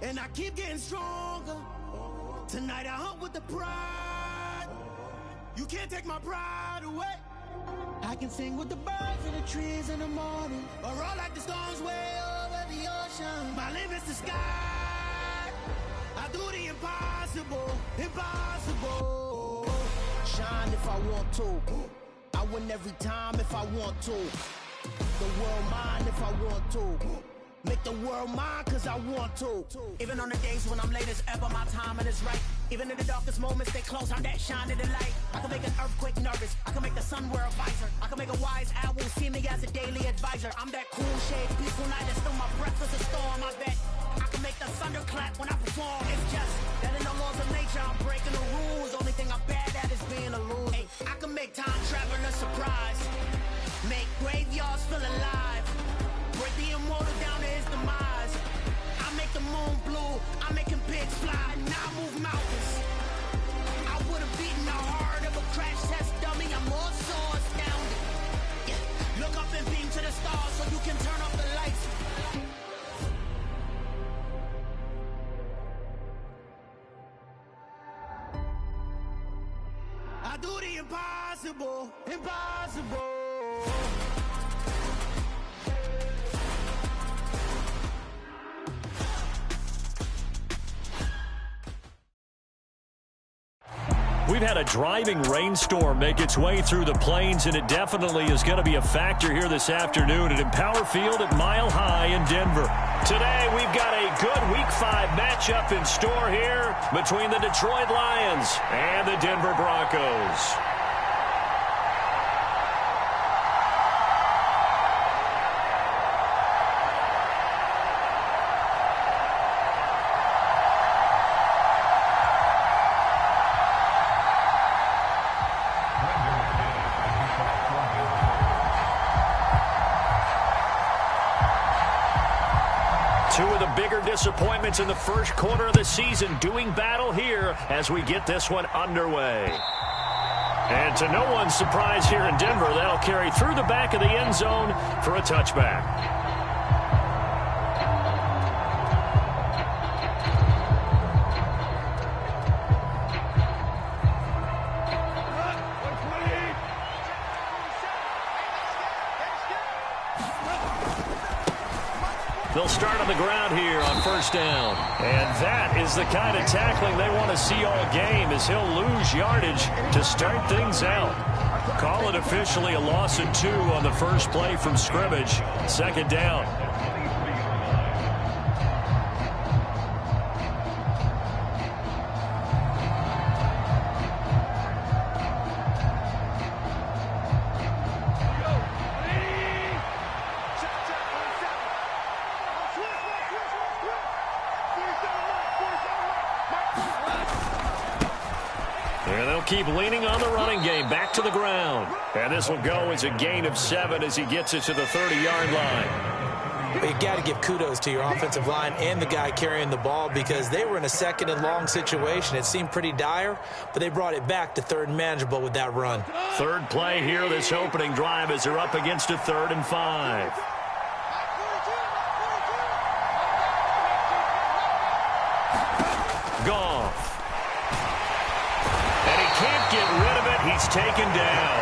And I keep getting stronger. Tonight I hunt with the pride. You can't take my pride away. I can sing with the birds and the trees in the morning, or roll like the storms way over the ocean. My limit's the sky. I do the impossible, impossible. Shine if I want to. I win every time if I want to. The world mine if I want to. Make the world mine cause I want to. Even on the days when I'm late as ever, my timing is right. Even in the darkest moments, stay close, I'm that shining the light. I can make an earthquake nervous, I can make the sun wear a visor. I can make a wise owl see me as a daily advisor. I'm that cool shade, peaceful night, and still my breath is a storm. I bet I can make the thunder clap when I perform. It's just that in the laws of nature, I'm breaking the rules. Only thing I'm bad at is being a loser. Hey, I can make time traveling a surprise. Make graveyards feel alive. Break the immortal down to his demise. I make the moon blue, I'm making pigs fly, now I move mountains. I would've beaten the heart of a crash test dummy, I'm more so astounded. Yeah. Look up and beam to the stars so you can turn off the lights. I do the impossible, impossible. We've had a driving rainstorm make its way through the plains, and it definitely is going to be a factor here this afternoon at Empower Field at Mile High in Denver. Today, we've got a good Week 5 matchup in store here between the Detroit Lions and the Denver Broncos. Two of the bigger disappointments in the first quarter of the season doing battle here as we get this one underway. And to no one's surprise here in Denver, that'll carry through the back of the end zone for a touchback. They'll start on the ground here on first down. And that is the kind of tackling they want to see all game, as he'll lose yardage to start things out. Call it officially a loss of 2 on the first play from scrimmage. Second down. Keep leaning on the running game. Back to the ground. And this will go as a gain of 7 as he gets it to the 30-yard line. But you got to give kudos to your offensive line and the guy carrying the ball, because they were in a second and long situation. It seemed pretty dire, but they brought it back to third and manageable with that run. Third play here this opening drive as they're up against a 3rd and 5. Goff. Can't get rid of it. He's taken down.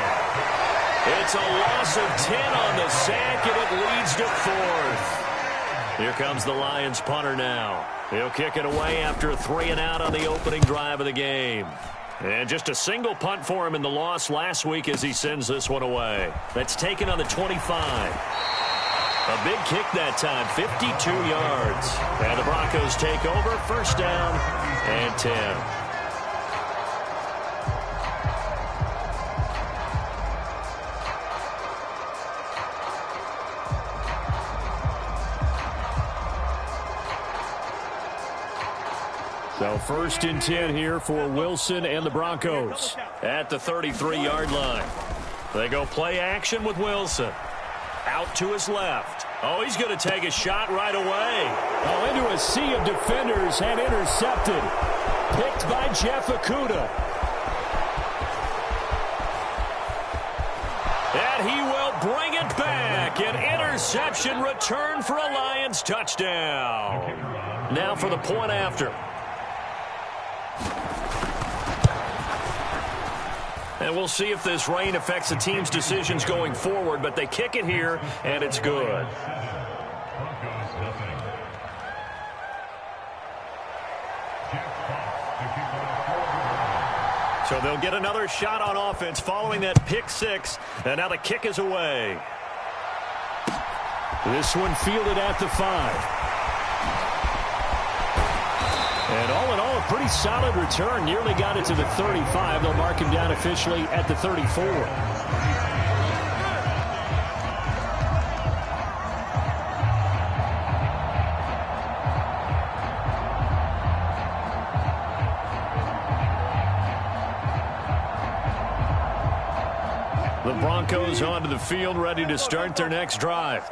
It's a loss of 10 on the sack, and it leads to 4th. Here comes the Lions punter now. He'll kick it away after a 3-and-out on the opening drive of the game. And just a single punt for him in the loss last week as he sends this one away. That's taken on the 25. A big kick that time, 52 yards. And the Broncos take over, first down and 10. So 1st and 10 here for Wilson and the Broncos at the 33-yard line. They go play action with Wilson. Out to his left. Oh, he's going to take a shot right away. Oh, into a sea of defenders and intercepted. Picked by Jeff Okudah. And he will bring it back. An interception return for a Lions touchdown. Now for the point after. And we'll see if this rain affects the team's decisions going forward, but they kick it here, and it's good. So they'll get another shot on offense following that pick six, and now the kick is away. This one fielded at the 5. And all in all, a pretty solid return. Nearly got it to the 35. They'll mark him down officially at the 34. The Broncos onto the field, ready to start their next drive.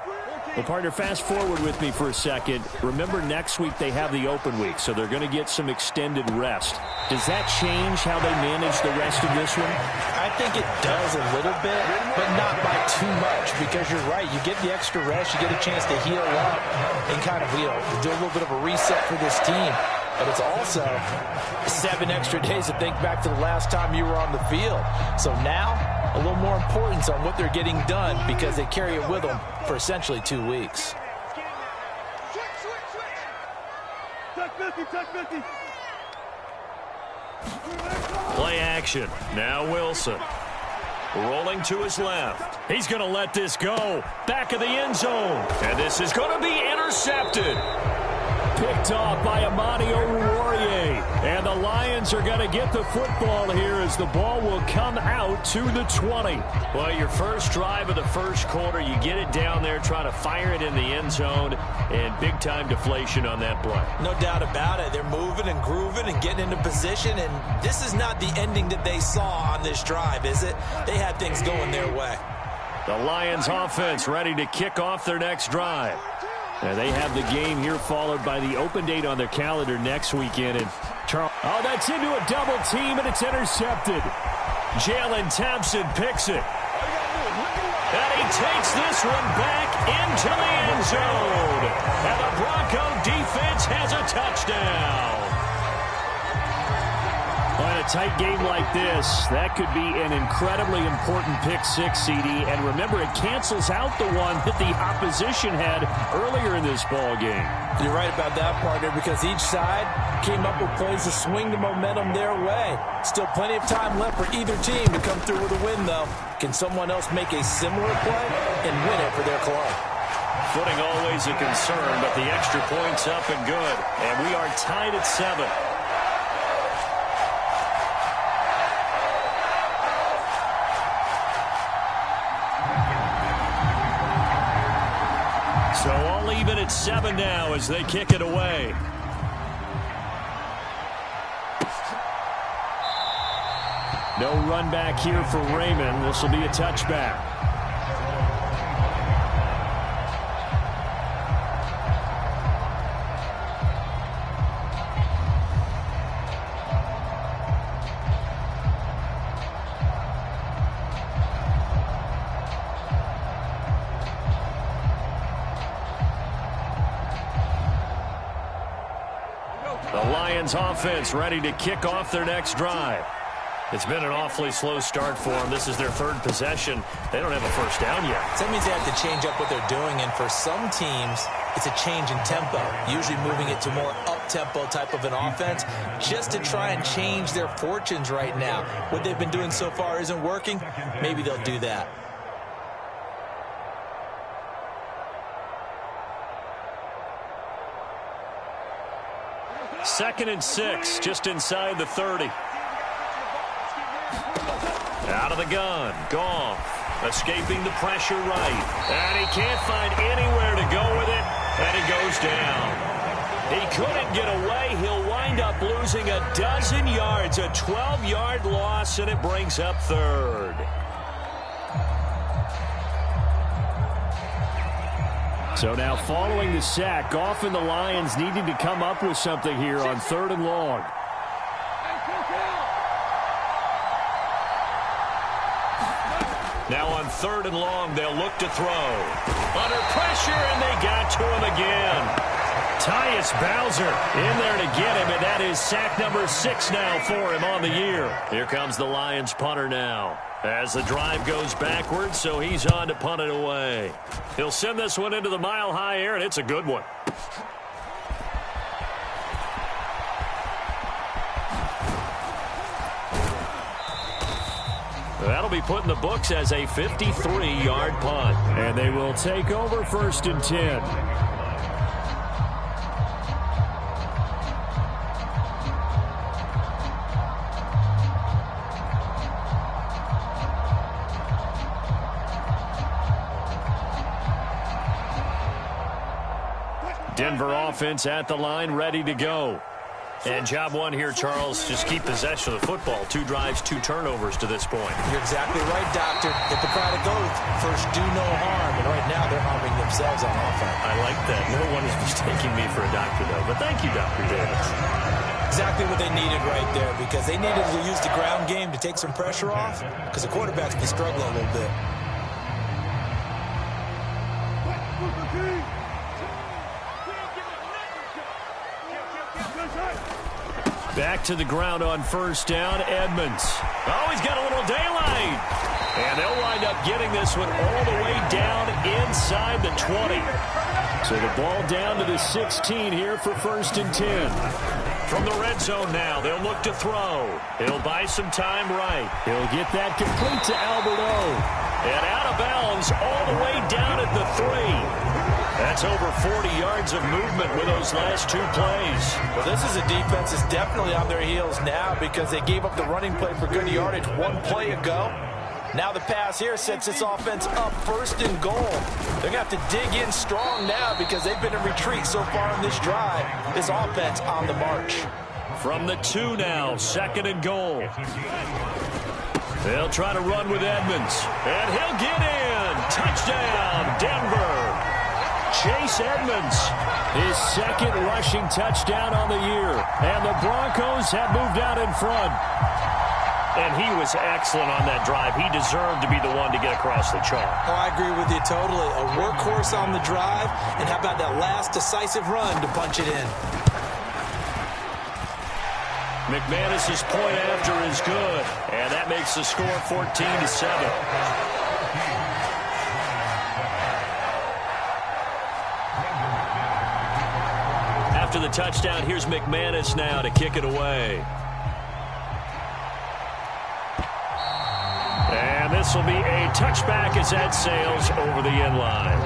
Well, partner, fast forward with me for a second. Remember, next week they have the open week, so they're going to get some extended rest. Does that change how they manage the rest of this one? I think it does a little bit, but not by too much, because you're right. You get the extra rest, you get a chance to heal up and kind of do a little bit of a reset for this team. But it's also 7 extra days to think back to the last time you were on the field. So now, a little more importance on what they're getting done because they carry it with them for essentially 2 weeks. Play action. Now Wilson. Rolling to his left. He's going to let this go. Back of the end zone. And this is going to be intercepted. Picked off by Amani Oruwariye. And the Lions are going to get the football here as the ball will come out to the 20. Well, your first drive of the first quarter, you get it down there, try to fire it in the end zone, and big-time deflation on that play. No doubt about it. They're moving and grooving and getting into position, and this is not the ending that they saw on this drive, is it? They had things going their way. The Lions offense ready to kick off their next drive. And they have the game here followed by the open date on their calendar next weekend. And oh, that's into a double team, and it's intercepted. Jalen Thompson picks it. And he takes this one back into the end zone. And the Bronco defense has a touchdown. On a tight game like this, that could be an incredibly important pick six, CD. And remember, it cancels out the one that the opposition had earlier in this ball game. You're right about that, partner, because each side came up with plays to swing the momentum their way. Still plenty of time left for either team to come through with a win, though. Can someone else make a similar play and win it for their club? Footing always a concern, but the extra point's up and good. And we are tied at 7. So all even at 7 now as they kick it away. No run back here for Raymond. This will be a touchback. The Lions offense ready to kick off their next drive. It's been an awfully slow start for them. This is their 3rd possession. They don't have a first down yet. So that means they have to change up what they're doing, and for some teams, it's a change in tempo, usually moving it to more up-tempo type of an offense, just to try and change their fortunes right now. What they've been doing so far isn't working. Maybe they'll do that. Second and 6, just inside the 30. Out of the gun, Goff, escaping the pressure right. And he can't find anywhere to go with it, and he goes down. He couldn't get away. He'll wind up losing a dozen yards, a 12-yard loss, and it brings up 3rd. So now following the sack, Goff and the Lions needing to come up with something here on 3rd and long. Now on 3rd and long, they'll look to throw. Under pressure, and they got to him again. Tyus Bowser in there to get him, and that is sack number 6 now for him on the year. Here comes the Lions punter now. As the drive goes backwards, so he's on to punt it away. He'll send this one into the mile-high air, and it's a good one. That'll be put in the books as a 53-yard punt. And they will take over 1st and 10. Denver offense at the line, ready to go. And job one here, Charles, just keep possession of the football. 2 drives, 2 turnovers to this point. You're exactly right, Doctor. Hippocratic oath, first do no harm. And right now they're harming themselves on offense. I like that. No one is mistaking me for a doctor, though. But thank you, Dr. Davis. Exactly what they needed right there, because they needed to use the ground game to take some pressure off, because the quarterback's been struggling a little bit. Back to the ground on 1st down, Edmonds. Oh, he's got a little daylight. And they'll wind up getting this one all the way down inside the 20. So the ball down to the 16 here for 1st and 10. From the red zone now, they'll look to throw. He'll buy some time right. He'll get that complete to Albert O. And out of bounds all the way down at the 3. That's over 40 yards of movement with those last 2 plays. Well, this is a defense that's definitely on their heels now, because they gave up the running play for good yardage 1 play ago. Now the pass here sets this offense up 1st and goal. They're going to have to dig in strong now, because they've been in retreat so far in this drive. This offense on the march. From the 2 now, 2nd and goal. They'll try to run with Edmonds. And he'll get in. Touchdown, Denver. Chase Edmonds, his 2nd rushing touchdown on the year. And the Broncos have moved out in front. And he was excellent on that drive. He deserved to be the one to get across the chalk. Oh, I agree with you totally. A workhorse on the drive. And how about that last decisive run to punch it in? McManus's point after is good. And that makes the score 14-7. After the touchdown, here's McManus now to kick it away. And this will be a touchback as that sails over the end line.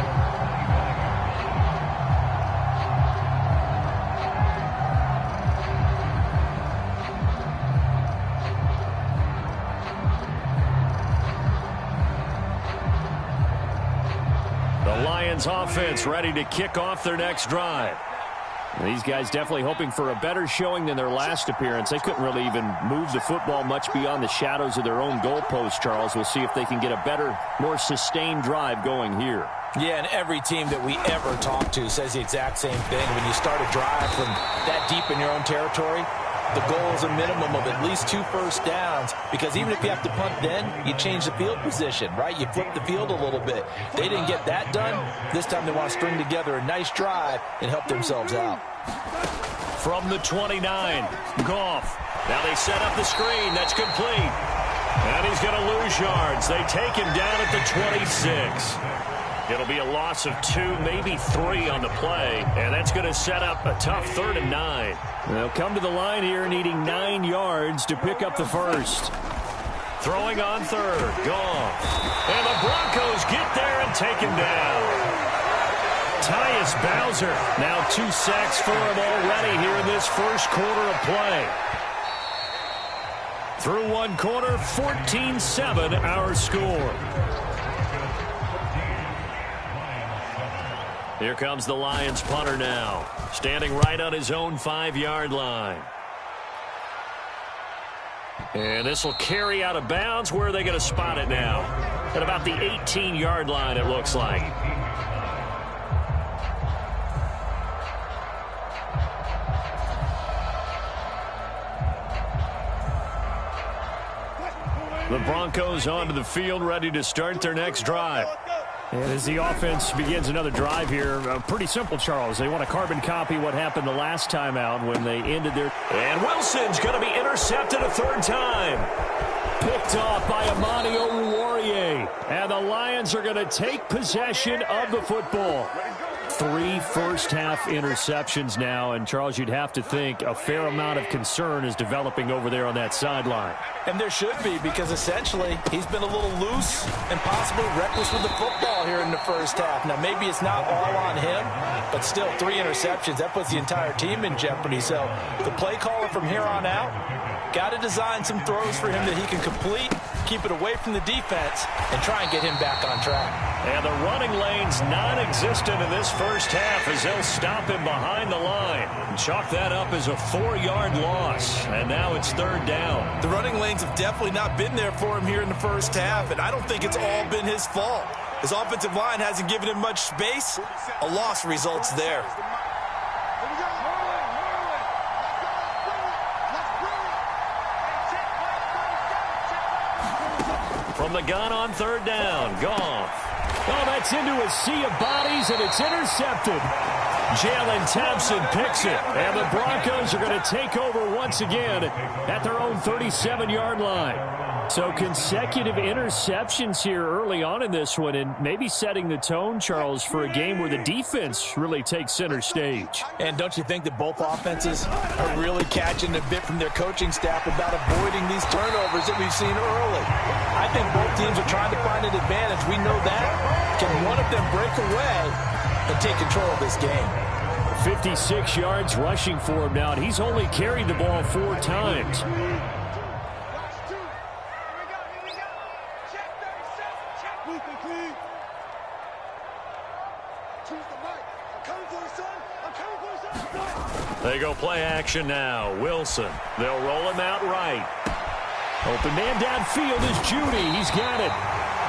The Lions offense ready to kick off their next drive. These guys definitely hoping for a better showing than their last appearance. They couldn't really even move the football much beyond the shadows of their own goalpost, Charles. We'll see if they can get a better, more sustained drive going here. Yeah, and every team that we ever talk to says the exact same thing. When you start a drive from that deep in your own territory, the goal is a minimum of at least 2 first downs, because even if you have to punt then, you change the field position, right? You flip the field a little bit. They didn't get that done. This time they want to string together a nice drive and help themselves out. From the 29, Goff. Now they set up the screen. That's complete. And he's going to lose yards. They take him down at the 26. It'll be a loss of 2, maybe 3 on the play, and that's going to set up a tough 3rd and 9. They'll come to the line here needing 9 yards to pick up the first. Throwing on 3rd, Goff. And the Broncos get there and take him down. Tyus Bowser, now 2 sacks for him already here in this first quarter of play. Through 1 quarter, 14-7 our score. Here comes the Lions punter now, standing right on his own 5-yard line. And this will carry out of bounds. Where are they going to spot it now? At about the 18-yard line, it looks like. The Broncos onto the field, ready to start their next drive. And as the offense begins another drive here, pretty simple, Charles. They want to carbon copy what happened the last time out when they ended their... And Wilson's going to be intercepted a third time. Picked off by Amani Oruwariye. And the Lions are going to take possession of the football. 3 first-half interceptions now, and Charles, you'd have to think a fair amount of concern is developing over there on that sideline. And there should be, because essentially he's been a little loose and possibly reckless with the football here in the first half. Now, maybe it's not all on him, but still 3 interceptions. That puts the entire team in jeopardy. So the play caller from here on out got to design some throws for him that he can complete, keep it away from the defense, and try and get him back on track. And the running lane's non-existent in this first half as they'll stop him behind the line. And chalk that up as a 4-yard loss. And now it's third down. The running lanes have definitely not been there for him here in the first half, and I don't think it's all been his fault. His offensive line hasn't given him much space. A loss results there. From the gun on third down, Goff. Oh, that's into a sea of bodies, and it's intercepted. Jalen Thompson picks it, and the Broncos are going to take over once again at their own 37-yard line. So consecutive interceptions here early on in this one, and maybe setting the tone, Charles, for a game where the defense really takes center stage. And don't you think that both offenses are really catching a bit from their coaching staff about avoiding these turnovers that we've seen early? I think both teams are trying to find an advantage. We know that. Can one of them break away and take control of this game? 56 yards rushing for him now, and he's only carried the ball 4 times. They go play action now. Wilson. They'll roll him out right. Open man downfield is Judy. He's got it.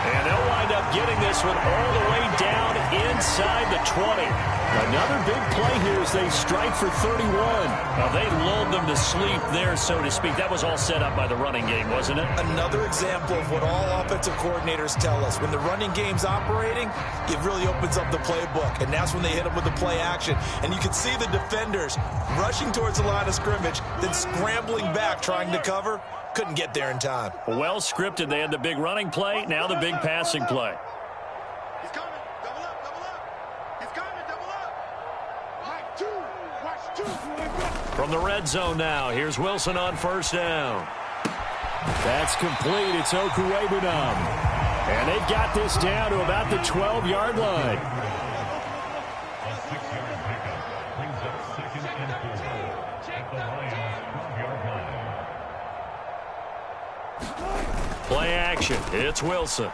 And they'll wind up getting this one all the way down inside the 20. Another big play here as they strike for 31. Now, they lulled them to sleep there, so to speak. That was all set up by the running game, wasn't it? Another example of what all offensive coordinators tell us. When the running game's operating, it really opens up the playbook, and that's when they hit them with the play action. And you can see the defenders rushing towards the line of scrimmage, then scrambling back trying to cover. Couldn't get there in time. Well scripted. They had the big running play, now the big passing play. He's coming. Double up, double up. He's coming, double up. Watch two. From the red zone now, here's Wilson on first down. That's complete. It's Okuwebunam. And they've got this down to about the 12-yard line. Play action. It's Wilson.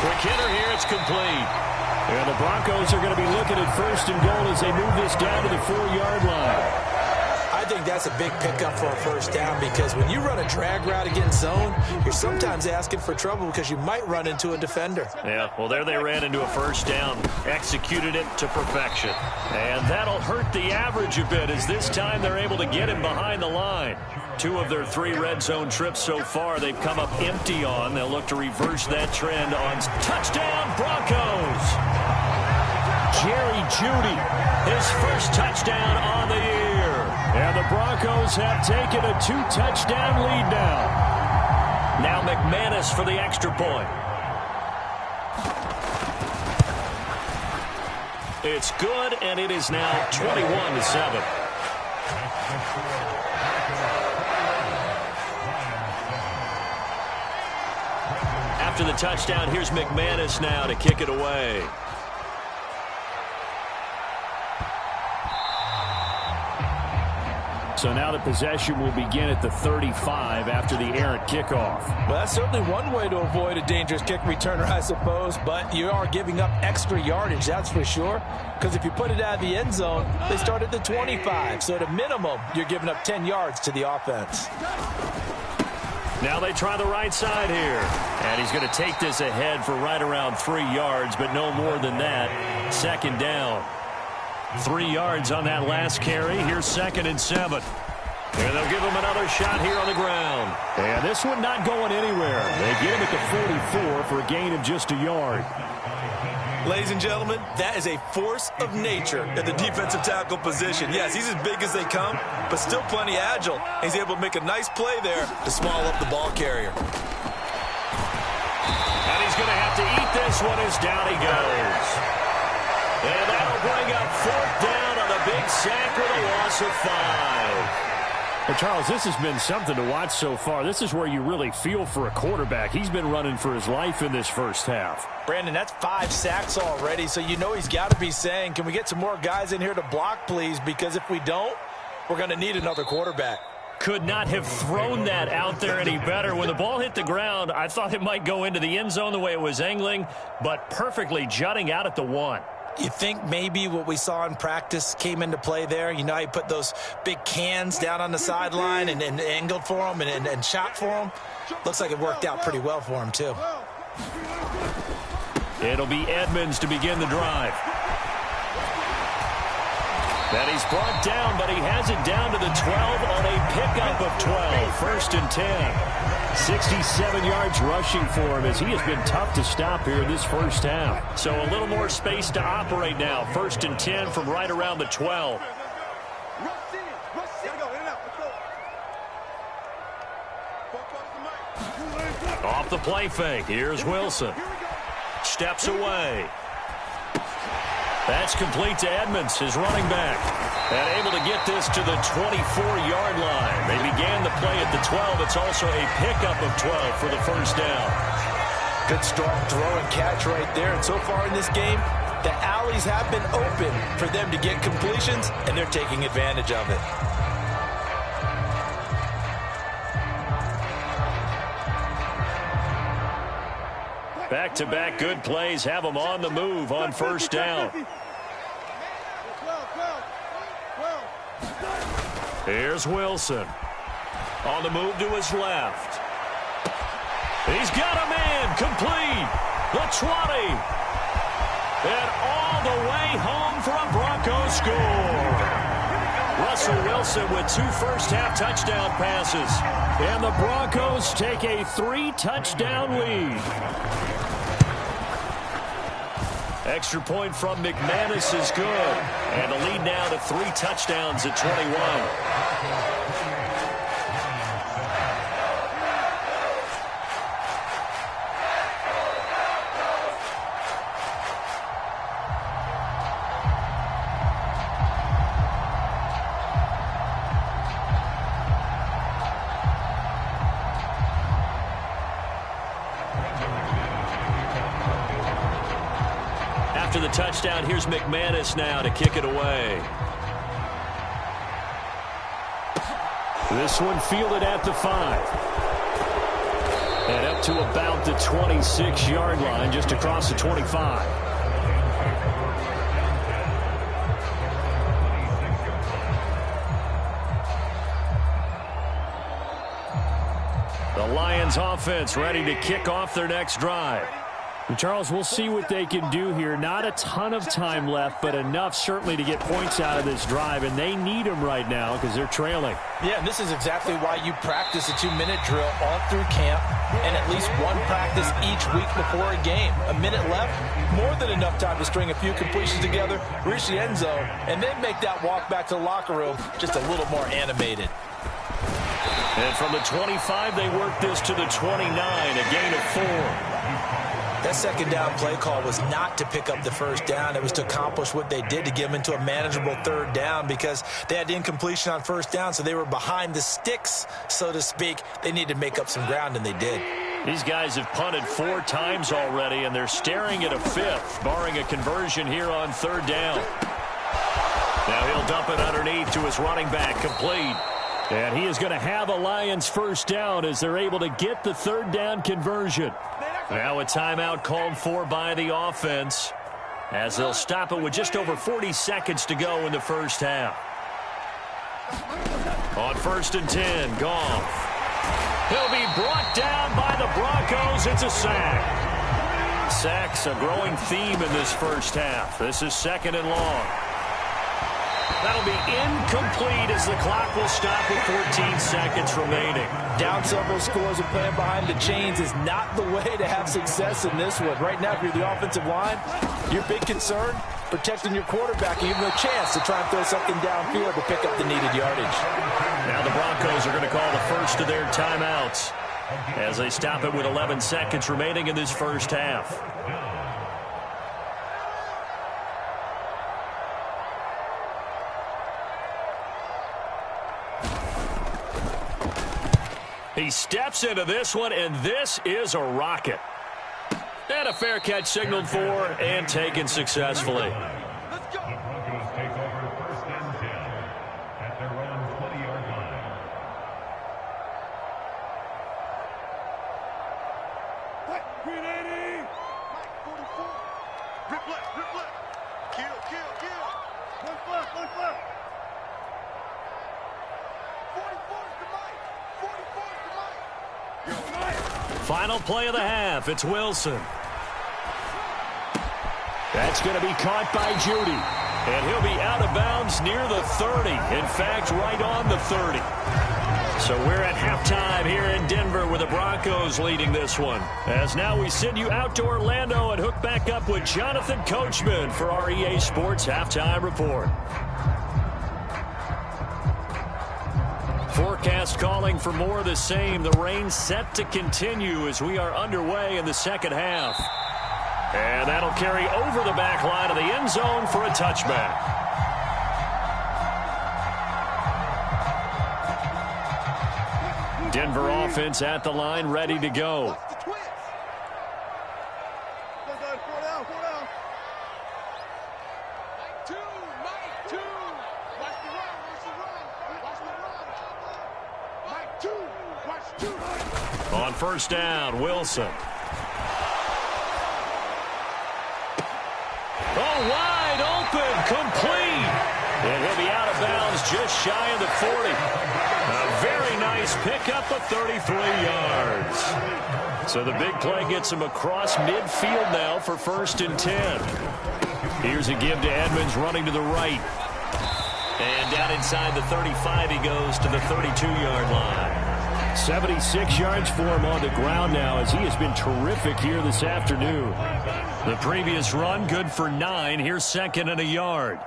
Quick hitter here. It's complete. And the Broncos are going to be looking at first and goal as they move this down to the 4-yard line. I think that's a big pickup for a first down, because when you run a drag route against zone, you're sometimes asking for trouble because you might run into a defender. Yeah, well, there they ran into a first down, executed it to perfection. And that'll hurt the average a bit, as this time they're able to get him behind the line. 2 of their 3 red zone trips so far they've come up empty on. They'll look to reverse that trend on touchdown Broncos. Jerry Jeudy, his first touchdown on the year. And the Broncos have taken a 2-touchdown lead now. Now McManus for the extra point. It's good, and it is now 21-7. After the touchdown, here's McManus now to kick it away. So now the possession will begin at the 35 after the errant kickoff. Well, that's certainly one way to avoid a dangerous kick returner, I suppose, but you are giving up extra yardage, that's for sure, because if you put it out of the end zone, they start at the 25. So at a minimum, you're giving up 10 yards to the offense. Now they try the right side here. And he's going to take this ahead for right around 3 yards, but no more than that. Second down. 3 yards on that last carry. Here's 2nd and 7. And they'll give him another shot here on the ground. And this one not going anywhere. They get him at the 44 for a gain of just a yard. Ladies and gentlemen, that is a force of nature at the defensive tackle position. Yes, he's as big as they come, but still plenty agile. He's able to make a nice play there to small up the ball carrier. And he's going to have to eat this one as down he goes. And that'll bring up fourth down on a big sack with a loss of 5. Well, Charles, this has been something to watch so far. This is where you really feel for a quarterback. He's been running for his life in this first half. Brandon, that's 5 sacks already, so you know he's got to be saying, can we get some more guys in here to block, please? Because if we don't, we're going to need another quarterback. Could not have thrown that out there any better. When the ball hit the ground, I thought it might go into the end zone the way it was angling, but perfectly jutting out at the 1. You think maybe what we saw in practice came into play there? You know, he put those big cans down on the sideline and angled for him and shot for him. Looks like it worked out pretty well for him, too. It'll be Edmonds to begin the drive. And he's brought down, but he has it down to the 12 on a pickup of 12. First and 10. 67 yards rushing for him as he has been tough to stop here in this first half. So a little more space to operate now. First and 10 from right around the 12. Off the play fake. Here's Wilson. Steps away. That's complete to Edmonds, his running back. And able to get this to the 24-yard line. They began the play at the 12. It's also a pickup of 12 for the first down. Good strong throw and catch right there. And so far in this game, the alleys have been open for them to get completions, and they're taking advantage of it. Back-to-back good plays have them on the move on first down. Here's Wilson. On the move to his left. He's got a man complete. The 20. And all the way home for a Broncos score. Russell Wilson with 2 first-half touchdown passes. And the Broncos take a 3-touchdown lead. Extra point from McManus is good. And the lead now to 3 touchdowns at 21. After the touchdown, here's McManus now to kick it away. This one fielded at the 5. And up to about the 26-yard line, just across the 25. The Lions offense ready to kick off their next drive. And Charles, we'll see what they can do here. Not a ton of time left, but enough certainly to get points out of this drive, and they need them right now because they're trailing. Yeah, and this is exactly why you practice a 2-minute drill all through camp and at least one practice each week before a game. A minute left, more than enough time to string a few completions together, reach the end zone, and then make that walk back to the locker room just a little more animated. And from the 25, they work this to the 29, a gain of 4. That second down play call was not to pick up the first down. It was to accomplish what they did to get them into a manageable third down because they had incompletion on first down, so they were behind the sticks, so to speak. They needed to make up some ground, and they did. These guys have punted 4 times already, and they're staring at a 5th, barring a conversion here on third down. Now he'll dump it underneath to his running back, complete. And he is going to have a Lions first down as they're able to get the third down conversion. Now a timeout called for by the offense as they'll stop it with just over 40 seconds to go in the first half. On first and 10, Goff. He'll be brought down by the Broncos. It's a sack. Sacks a growing theme in this first half. This is second and long. That'll be incomplete as the clock will stop with 14 seconds remaining. Down several scores and playing behind the chains is not the way to have success in this one. Right now, if you're the offensive line, your big concern, protecting your quarterback, and giving him a chance to try and throw something downfield to pick up the needed yardage. Now the Broncos are going to call the first of their timeouts as they stop it with 11 seconds remaining in this first half. He steps into this one, and this is a rocket. And a fair catch signaled for and taken successfully. Let's go. Broncos take over first and 10 at their own 20-yard line. Green 80. 44. Rip left, rip left. Kill, kill, kill. Left left, left left. 44 is the mic. 44 is the mic. Yo, Mike. Final play of the half. It's Wilson. That's going to be caught by Judy. And he'll be out of bounds near the 30. In fact, right on the 30. So we're at halftime here in Denver with the Broncos leading this one. As now we send you out to Orlando and hook back up with Jonathan Coachman for our EA Sports Halftime Report. Forecast calling for more of the same. The rain set to continue as we are underway in the second half. And that'll carry over the back line of the end zone for a touchback. Denver offense at the line, ready to go. On first down, Wilson. Oh, wide open, complete. And he'll be out of bounds just shy of the 40. A very nice pickup of 33 yards. So the big play gets him across midfield now for first and 10. Here's a give to Edmonds running to the right. And down inside the 35 he goes to the 32-yard line. 76 yards for him on the ground now as he has been terrific here this afternoon. The previous run good for 9. Here's second and a yard.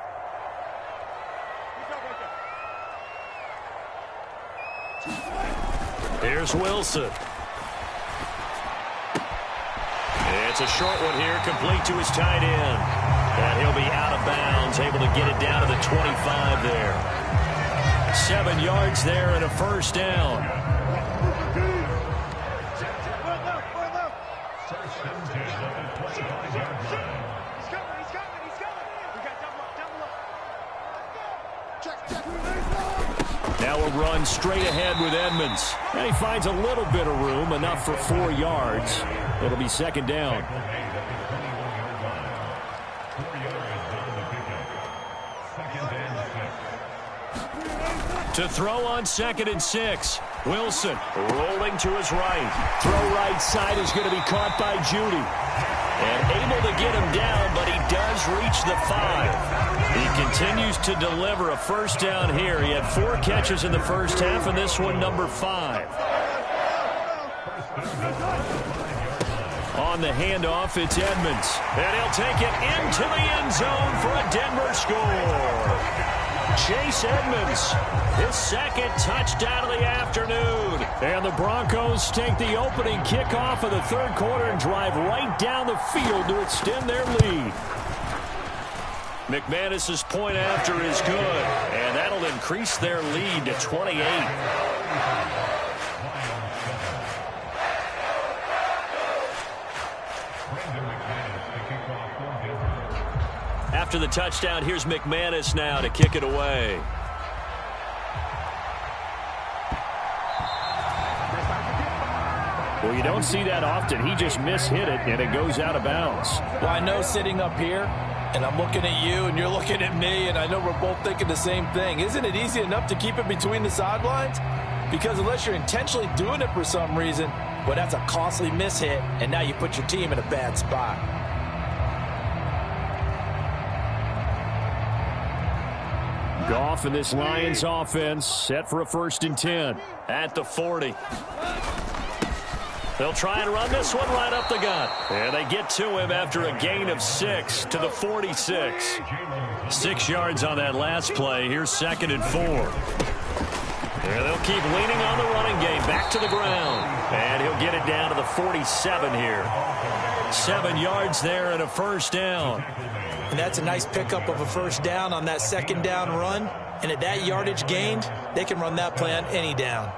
Here's Wilson. It's a short one here, complete to his tight end. And he'll be out of bounds, able to get it down to the 25 there. 7 yards there and a first down. Now a run straight ahead with Edmonds. And he finds a little bit of room, enough for 4 yards. It'll be second down. To throw on second and 6. Wilson rolling to his right. Throw right side is going to be caught by Judy. And able to get him down, but he does reach the 5. He continues to deliver a first down here. He had 4 catches in the first half, and this one number 5. On the handoff, it's Edmonds. And he'll take it into the end zone for a Denver score. Chase Edmonds, his second touchdown of the afternoon. And the Broncos take the opening kickoff of the third quarter and drive right down the field to extend their lead. McManus's point after is good, and that'll increase their lead to 28. After the touchdown, here's McManus now to kick it away. Well, you don't see that often. He just mishit it, and it goes out of bounds. Well, I know sitting up here, and I'm looking at you, and you're looking at me, and I know we're both thinking the same thing. Isn't it easy enough to keep it between the sidelines? Because unless you're intentionally doing it for some reason, well, that's a costly mishit, and now you put your team in a bad spot. Goff and this Lions offense set for a 1st and 10. At the 40. They'll try and run this one right up the gut. And they get to him after a gain of 6 to the 46. 6 yards on that last play. Here's 2nd and 4. And they'll keep leaning on the running game. Back to the ground. And he'll get it down to the 47 here. 7 yards there and a 1st down. And that's a nice pickup of a 1st down on that 2nd down run. And at that yardage gained, they can run that play on any down.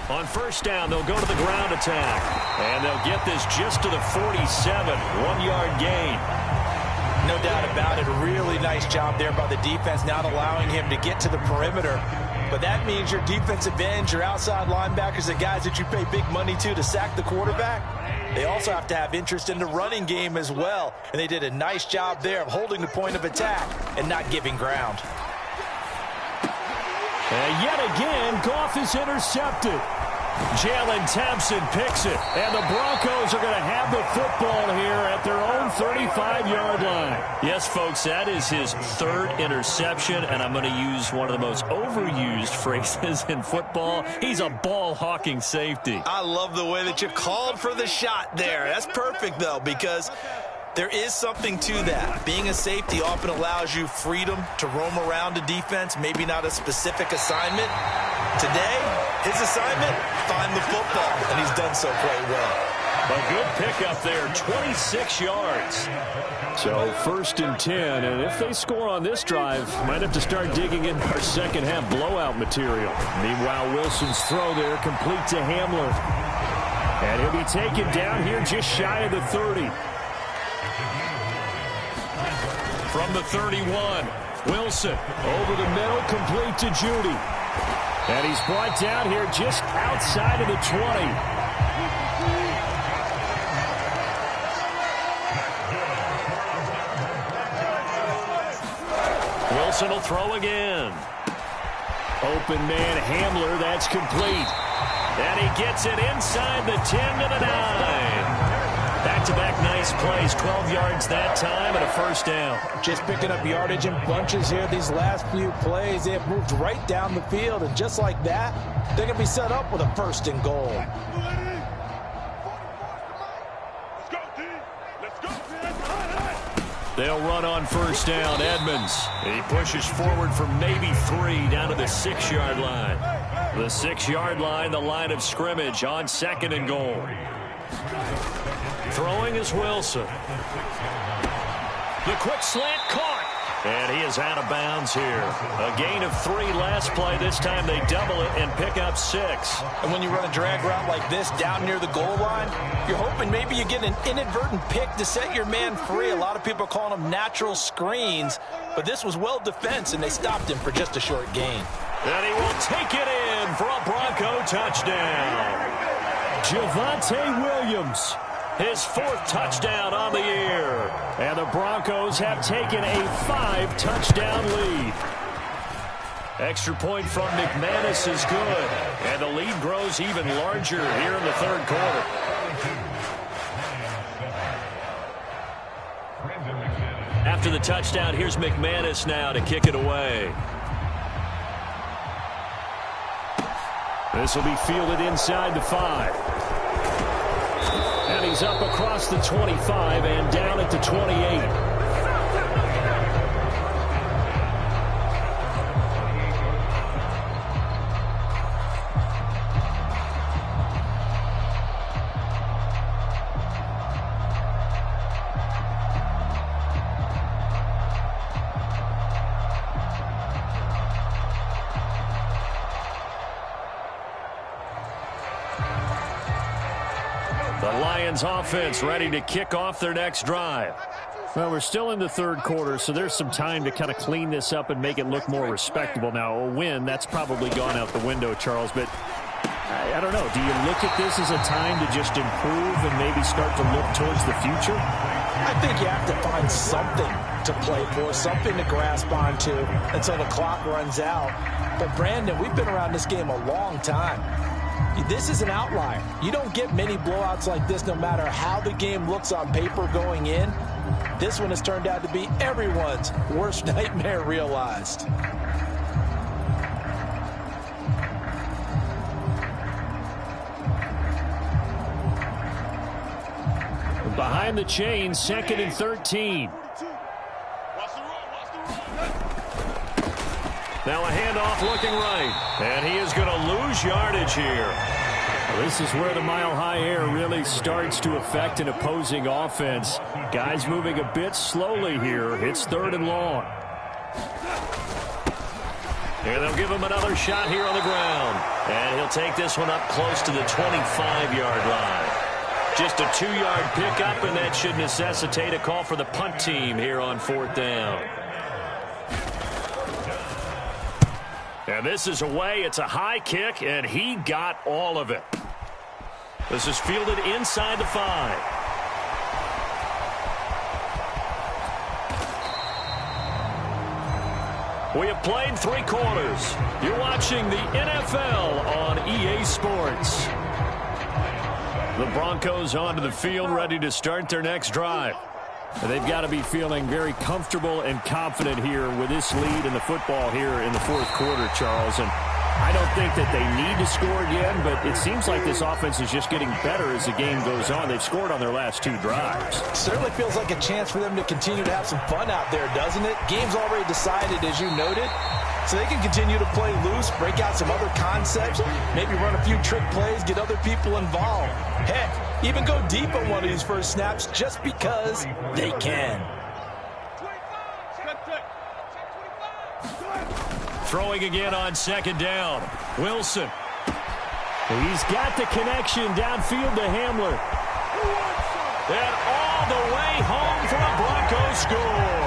On 1st down, they'll go to the ground attack. And they'll get this just to the 47. 1-yard gain. No doubt about it. A really nice job there by the defense, not allowing him to get to the perimeter. But that means your defensive ends, your outside linebackers, the guys that you pay big money to sack the quarterback, they also have to have interest in the running game as well. And they did a nice job there of holding the point of attack and not giving ground. And yet again, Goff is intercepted. Jalen Thompson picks it. And the Broncos are going to have the football here at their own 35-yard line. Yes, folks, that is his 3rd interception, and I'm going to use one of the most overused phrases in football. He's a ball-hawking safety. I love the way that you called for the shot there. That's perfect, though, because there is something to that. Being a safety often allows you freedom to roam around a defense, maybe not a specific assignment. Today, his assignment, find the football, and he's done so quite well. A good pickup there, 26 yards. So 1st and 10, and if they score on this drive, might have to start digging in our second-half blowout material. Meanwhile, Wilson's throw there complete to Hamler. And he'll be taken down here just shy of the 30. From the 31, Wilson over the middle, complete to Judy. And he's brought down here just outside of the 20. Wilson will throw again. Open man Hamler, that's complete. And he gets it inside the 10 to the 9. Back-to-back nice plays, 12 yards that time and a 1st down. Just picking up yardage in bunches here these last few plays. They have moved right down the field, and just like that, they're going to be set up with a 1st and goal. They'll run on 1st down. Edmonds. He pushes forward for maybe 3 down to the 6-yard line. The 6-yard line, the line of scrimmage on 2nd and goal. Throwing is Wilson. The quick slant caught. And he is out of bounds here. A gain of 3 last play. This time they double it and pick up 6. And when you run a drag route like this down near the goal line, you're hoping maybe you get an inadvertent pick to set your man free. A lot of people are calling them natural screens. But this was well defense, and they stopped him for just a short gain. And he will take it in for a Bronco touchdown. Javonte Williams. His 4th touchdown on the year. And the Broncos have taken a 5-touchdown lead. Extra point from McManus is good. And the lead grows even larger here in the 3rd quarter. After the touchdown, here's McManus now to kick it away. This will be fielded inside the 5. And he's up across the 25 and down at the 28. Offense ready to kick off their next drive. Well, we're still in the 3rd quarter, so there's some time to kind of clean this up and make it look more respectable. Now, a win, that's probably gone out the window, Charles, but I don't know. Do you look at this as a time to just improve and maybe start to look towards the future? I think you have to find something to play for, something to grasp onto until the clock runs out. But, Brandon, we've been around this game a long time. This is an outlier. You don't get many blowouts like this no matter how the game looks on paper going in. This one has turned out to be everyone's worst nightmare realized. Behind the chain, 2nd and 13. Now a handoff looking right. And he is going to lose yardage here. This is where the mile-high air really starts to affect an opposing offense. Guys moving a bit slowly here. It's 3rd and long. And they'll give him another shot here on the ground. And he'll take this one up close to the 25-yard line. Just a 2-yard pickup, and that should necessitate a call for the punt team here on 4th down. And this is away. It's a high kick, and he got all of it. This is fielded inside the 5. We have played 3 quarters. You're watching the NFL on EA Sports. The Broncos onto the field, ready to start their next drive. They've got to be feeling very comfortable and confident here with this lead in the football here in the 4th quarter, Charles. And I don't think that they need to score again, but it seems like this offense is just getting better as the game goes on. They've scored on their last 2 drives. Certainly feels like a chance for them to continue to have some fun out there, doesn't it? Game's already decided, as you noted. So they can continue to play loose, break out some other concepts, maybe run a few trick plays, get other people involved. Heck, even go deep on one of these first snaps just because they can. Throwing again on 2nd down. Wilson. He's got the connection downfield to Hamler. And all the way home for a Broncos score.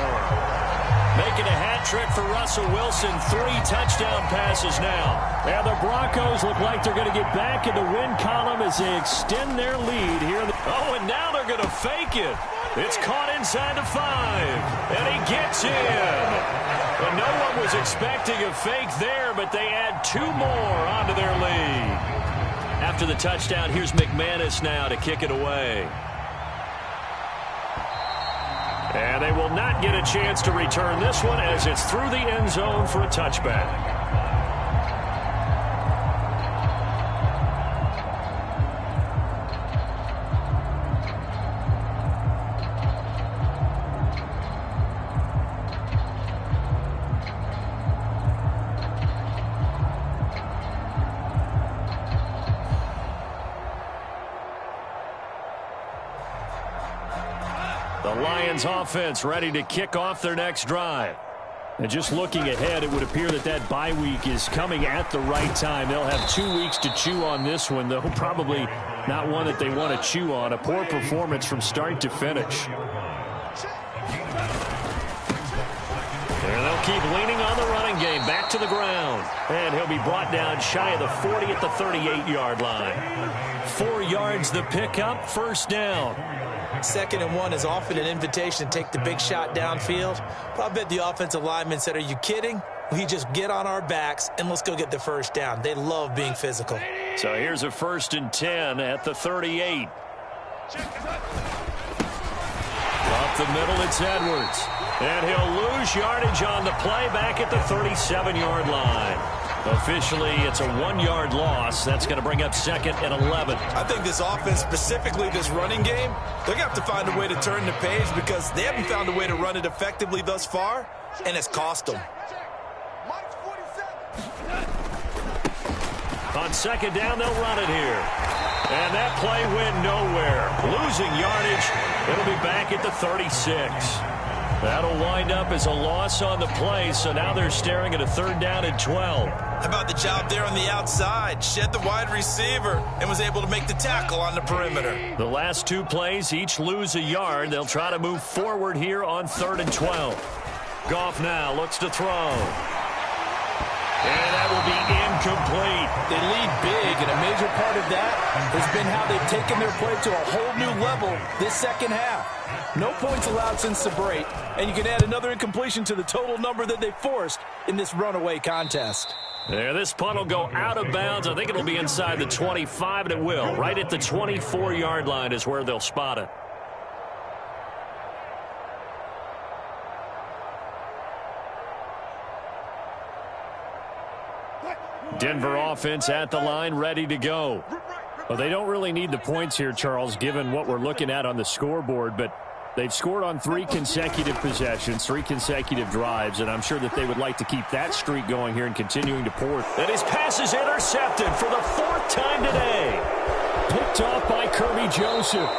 Making a hat trick for Russell Wilson. 3 touchdown passes now. And the Broncos look like they're going to get back in the win column as they extend their lead here. Oh, and now they're going to fake it. It's caught inside the 5. And he gets in. And no one was expecting a fake there, but they add 2 more onto their lead. After the touchdown, here's McManus now to kick it away. And they will not get a chance to return this one as it's through the end zone for a touchback. The Lions offense ready to kick off their next drive. And just looking ahead, it would appear that that bye week is coming at the right time. They'll have 2 weeks to chew on this one, though probably not one that they want to chew on. A poor performance from start to finish. And they'll keep leaning on the running game. Back to the ground. And he'll be brought down shy of the 40 at the 38-yard line. 4 yards the pickup, 1st down. 2nd and 1 is often an invitation to take the big shot downfield. But I bet the offensive linemen said, are you kidding? We just get on our backs and let's go get the 1st down. They love being physical. So here's a 1st and 10 at the 38. Up the middle, it's Edwards. And he'll lose yardage on the play back at the 37-yard line. Officially, it's a 1-yard loss. That's going to bring up 2nd and 11. I think this offense, specifically this running game, they're going to have to find a way to turn the page because they haven't found a way to run it effectively thus far, and it's cost them. On 2nd down, they'll run it here. And that play went nowhere. Losing yardage. It'll be back at the 36. That'll wind up as a loss on the play, so now they're staring at a 3rd down and 12. How about the job there on the outside? Shed the wide receiver and was able to make the tackle on the perimeter. The last 2 plays each lose a yard. They'll try to move forward here on 3rd and 12. Goff now looks to throw. And that will be incomplete. They lead big in a major part of that has been how they've taken their play to a whole new level this second half. No points allowed since the break, and you can add another incompletion to the total number that they forced in this runaway contest. There, this punt will go out of bounds. I think it'll be inside the 25, and it will. Right at the 24-yard line is where they'll spot it. Denver offense at the line, ready to go. Well, they don't really need the points here, Charles, given what we're looking at on the scoreboard, but they've scored on 3 consecutive possessions, 3 consecutive drives, and I'm sure that they would like to keep that streak going here and continuing to pour. And his pass is intercepted for the 4th time today. Picked off by Kirby Joseph.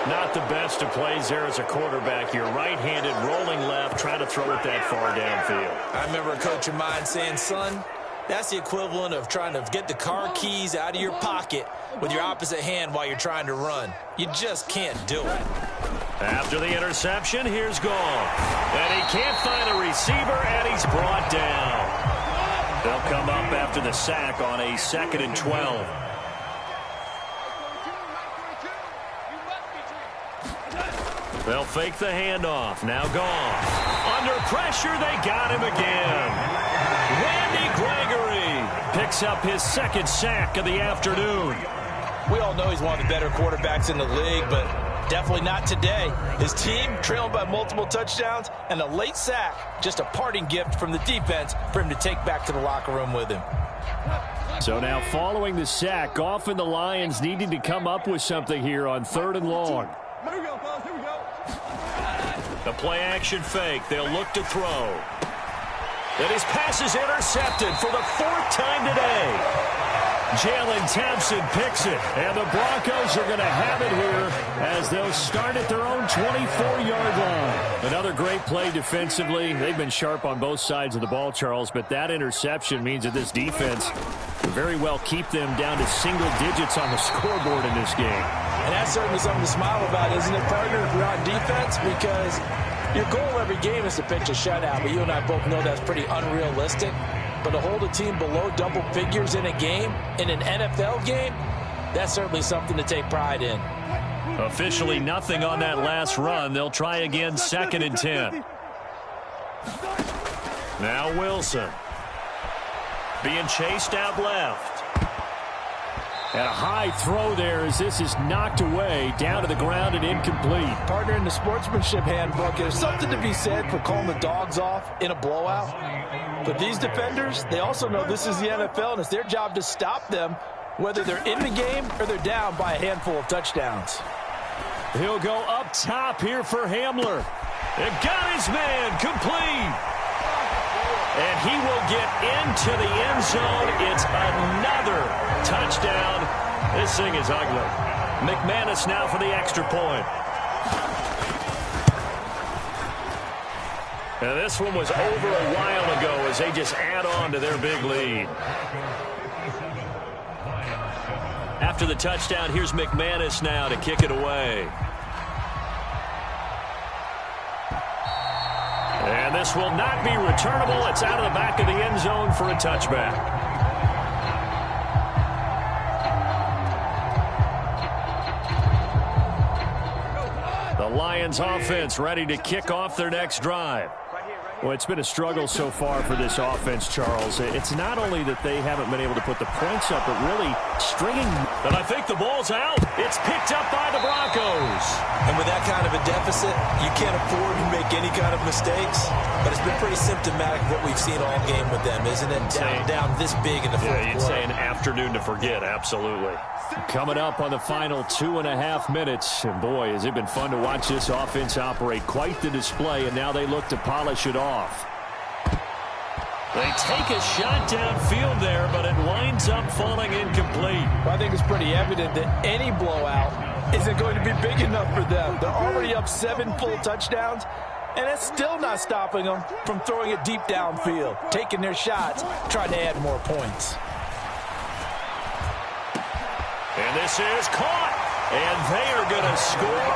Not the best of plays there as a quarterback. You're right-handed, rolling left, trying to throw it that far downfield. I remember a coach of mine saying, son, that's the equivalent of trying to get the car keys out of your pocket with your opposite hand while you're trying to run. You just can't do it. After the interception, here's Goff. And he can't find a receiver, and he's brought down. They'll come up after the sack on a 2nd and 12. They'll fake the handoff. Now Goff. Under pressure, they got him again. Randy Gregory picks up his 2nd sack of the afternoon. We all know he's one of the better quarterbacks in the league, but definitely not today. His team trailing by multiple touchdowns and a late sack, just a parting gift from the defense for him to take back to the locker room with him. So now following the sack, Goff and the Lions needing to come up with something here on 3rd and long. Here we go, fellas. Here we go. The play-action fake. They'll look to throw. And his pass is intercepted for the 4th time today. Jalen Thompson picks it, and the Broncos are going to have it here as they'll start at their own 24-yard line. Another great play defensively. They've been sharp on both sides of the ball, Charles, but that interception means that this defense will very well keep them down to single digits on the scoreboard in this game. And that's certainly something to smile about, isn't it, partner, if you're on defense? Because your goal every game is to pitch a shutout, but you and I both know that's pretty unrealistic. But to hold a team below double figures in a game, in an NFL game, that's certainly something to take pride in. Officially nothing on that last run. They'll try again, 2nd and 10. Now Wilson. Being chased out left. And a high throw there as this is knocked away, down to the ground and incomplete. Partner, in the sportsmanship handbook, there's something to be said for calling the dogs off in a blowout. But these defenders, they also know this is the NFL, and it's their job to stop them, whether they're in the game or they're down by a handful of touchdowns. He'll go up top here for Hamler. It got his man complete. And he will get into the end zone. It's another touchdown. This thing is ugly. McManus now for the extra point. Now this one was over a while ago as they just add on to their big lead. After the touchdown, here's McManus now to kick it away. And this will not be returnable. It's out of the back of the end zone for a touchback. The Lions offense ready to kick off their next drive. Well, it's been a struggle so far for this offense, Charles. It's not only that they haven't been able to put the points up, but really stringing. But I think the ball's out. It's picked up by the Broncos. And with that kind of a deficit, you can't afford to make any kind of mistakes. But it's been pretty symptomatic of what we've seen all game with them, isn't it? Down this big in the fourth quarter. Yeah, you'd say an afternoon to forget, absolutely. Coming up on the final 2.5 minutes. And boy, has it been fun to watch this offense operate. Quite the display, and now they look to polish it off. They take a shot downfield there, but it winds up falling incomplete. Well, I think it's pretty evident that any blowout isn't going to be big enough for them. They're already up 7 full touchdowns, and it's still not stopping them from throwing it deep downfield, taking their shots, trying to add more points. And this is caught. And they are going to score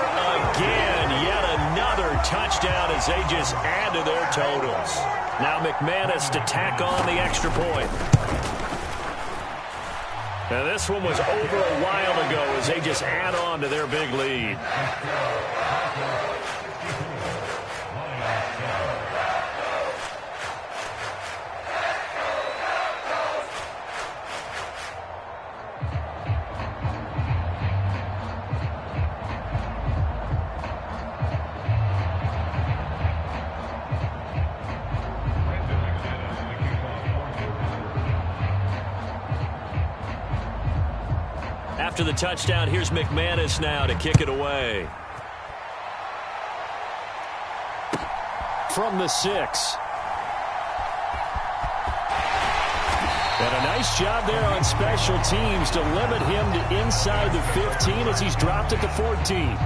again. Yet another touchdown as they just add to their totals. Now McManus to tack on the extra point. Now this one was over a while ago as they just add on to their big lead. After the touchdown, here's McManus now to kick it away. From the 6. And a nice job there on special teams to limit him to inside the 15 as he's dropped at the 14.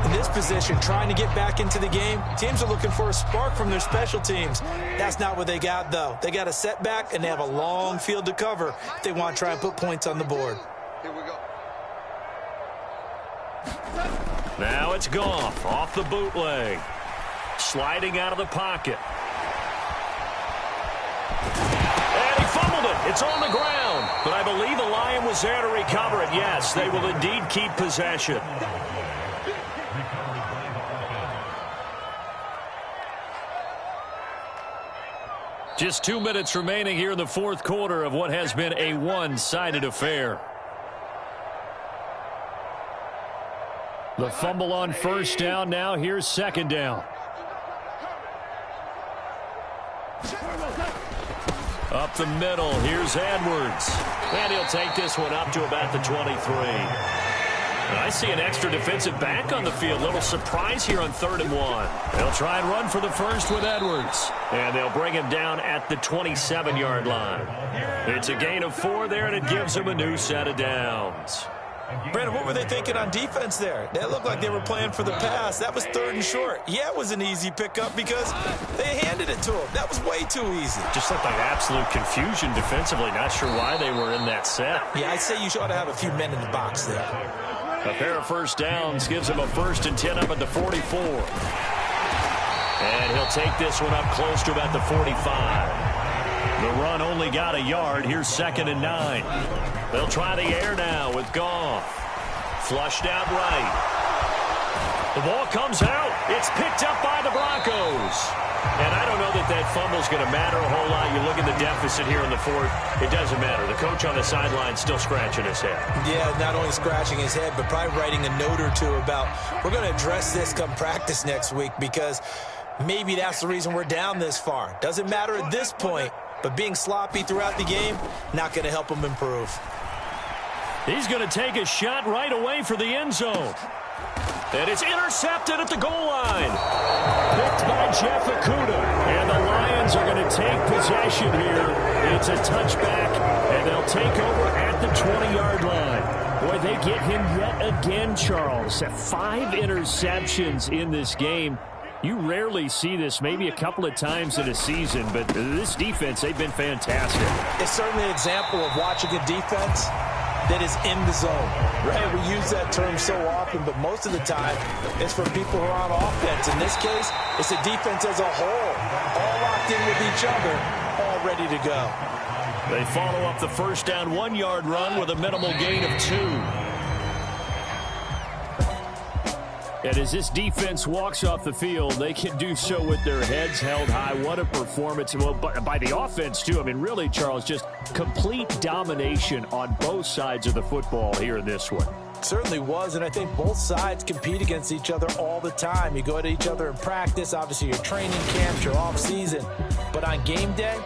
In this position, trying to get back into the game, teams are looking for a spark from their special teams. That's not what they got, though. They got a setback, and they have a long field to cover if they want to try and put points on the board. Here we go. Now it's Goff off the bootleg. Sliding out of the pocket. And he fumbled it. It's on the ground. But I believe the Lion was there to recover it. Yes, they will indeed keep possession. Just 2 minutes remaining here in the fourth quarter of what has been a one-sided affair. The fumble on first down. Now here's second down. Up the middle. Here's Edwards. And he'll take this one up to about the 23. I see an extra defensive back on the field. Little surprise here on 3rd and 1. They'll try and run for the first with Edwards. And they'll bring him down at the 27-yard line. It's a gain of 4 there, and it gives them a new set of downs. Brandon, what were they thinking on defense there? They looked like they were playing for the pass. That was 3rd and short. Yeah, it was an easy pickup because they handed it to him. That was way too easy. Just looked like absolute confusion defensively. Not sure why they were in that set. Yeah, I'd say you ought to have a few men in the box there. A pair of first downs gives him a 1st and 10 up at the 44. And he'll take this one up close to about the 45. The run only got a yard. Here's 2nd and 9. They'll try the air now with Goff. Flushed out right. The ball comes out. It's picked up by the Broncos. And I don't know that that fumble's going to matter a whole lot. You look at the deficit here in the 4th. It doesn't matter. The coach on the sideline still scratching his head. Yeah, not only scratching his head, but probably writing a note or two about we're going to address this come practice next week because maybe that's the reason we're down this far. Doesn't matter at this point, but being sloppy throughout the game, not going to help him improve. He's going to take a shot right away for the end zone. And it's intercepted at the goal line. Picked by Jeff Okudah. And the Lions are going to take possession here. It's a touchback, and they'll take over at the 20-yard line. Boy, they get him yet again, Charles. 5 interceptions in this game. You rarely see this, maybe a couple of times in a season, but this defense, they've been fantastic. It's certainly an example of watching a defense that is in the zone, right? We use that term so often, but most of the time it's for people who are on offense. In this case, it's a defense as a whole, all locked in with each other, all ready to go. They follow up the first down 1-yard run with a minimal gain of 2. And as this defense walks off the field, they can do so with their heads held high. What a performance. Well, by the offense, too. I mean, really, Charles, just complete domination on both sides of the football here in this one. Certainly was, and I think both sides compete against each other all the time. You go at each other in practice, obviously your training camps, your off-season. But on game day,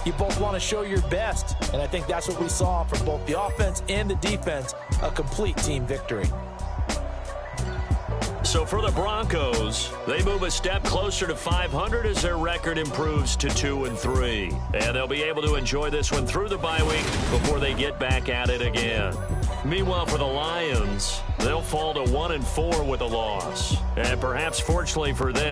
you both want to show your best. And I think that's what we saw from both the offense and the defense, a complete team victory. So for the Broncos, they move a step closer to 500 as their record improves to 2-3. And they'll be able to enjoy this one through the bye week before they get back at it again. Meanwhile, for the Lions, they'll fall to 1-4 with a loss. And perhaps fortunately for them,